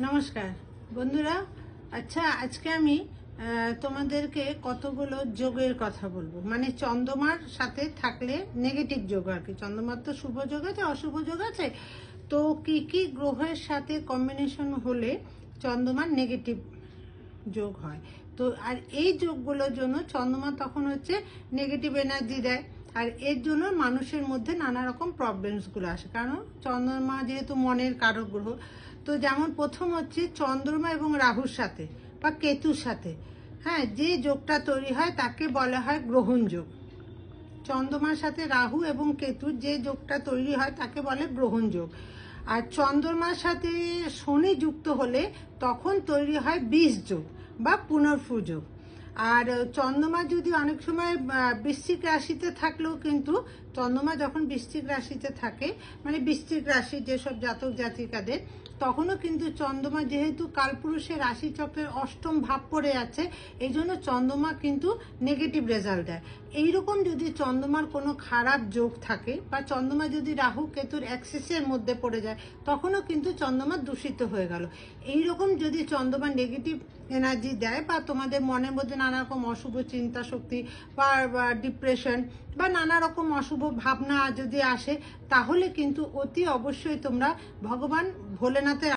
নমস্কার বন্ধুরা। আচ্ছা, আজকে আমি তোমাদেরকে কতগুলো যোগের কথা বলবো, মানে চন্দ্রমার সাথে থাকলে নেগেটিভ যোগ আর কি। চন্দ্রমার তো শুভ যোগ আছে, অশুভ যোগ আছে। তো কি কি গ্রহের সাথে কম্বিনেশন হলে চন্দ্রমার নেগেটিভ যোগ হয়। তো আর এই যোগগুলোর জন্য চন্দ্রমা তখন হচ্ছে নেগেটিভ এনার্জি দেয়, আর এর জন্য মানুষের মধ্যে নানা রকম প্রবলেমসগুলো আসে। কারণ চন্দ্রমা যেহেতু মনের কারক গ্রহ, তো যেমন প্রথম হচ্ছে চন্দ্রমা এবং রাহুর সাথে বা কেতুর সাথে, হ্যাঁ, যে যোগটা তৈরি হয় তাকে বলা হয় গ্রহণ যোগ। চন্দ্রমার সাথে রাহু এবং কেতুর যে যোগটা তৈরি হয় তাকে বলে গ্রহণ যোগ। আর চন্দ্রমার সাথে শনি যুক্ত হলে তখন তৈরি হয় বিষ যোগ বা পুনর্ফু যোগ। আর চন্দ্রমা যদি অনেক সময় বৃশ্চিক রাশিতে থাকলেও, কিন্তু চন্দ্রমা যখন বৃশ্চিক রাশিতে থাকে, মানে বৃশ্চিক রাশির যেসব জাতক জাতিকাদের, তখনও কিন্তু চন্দ্রমা যেহেতু কালপুরুষের রাশিচক্রের অষ্টম ভাব পড়ে আছে, এই জন্য চন্দ্রমা কিন্তু নেগেটিভ রেজাল্ট দেয়। এইরকম যদি চন্দ্রমার কোনো খারাপ যোগ থাকে বা চন্দ্রমা যদি রাহু কেতুর অ্যাক্সিসের মধ্যে পড়ে যায়, তখনও কিন্তু চন্দ্রমা দূষিত হয়ে গেল। এইরকম যদি চন্দ্রমা নেগেটিভ এনার্জি দেয় বা তোমাদের মনের মধ্যে নানা রকম অশুভ চিন্তা শক্তি বা ডিপ্রেশন বা নানা রকম অশুভ ভাবনা যদি আসে, তাহলে কিন্তু অতি অবশ্যই তোমরা ভগবান ভোলেনাথের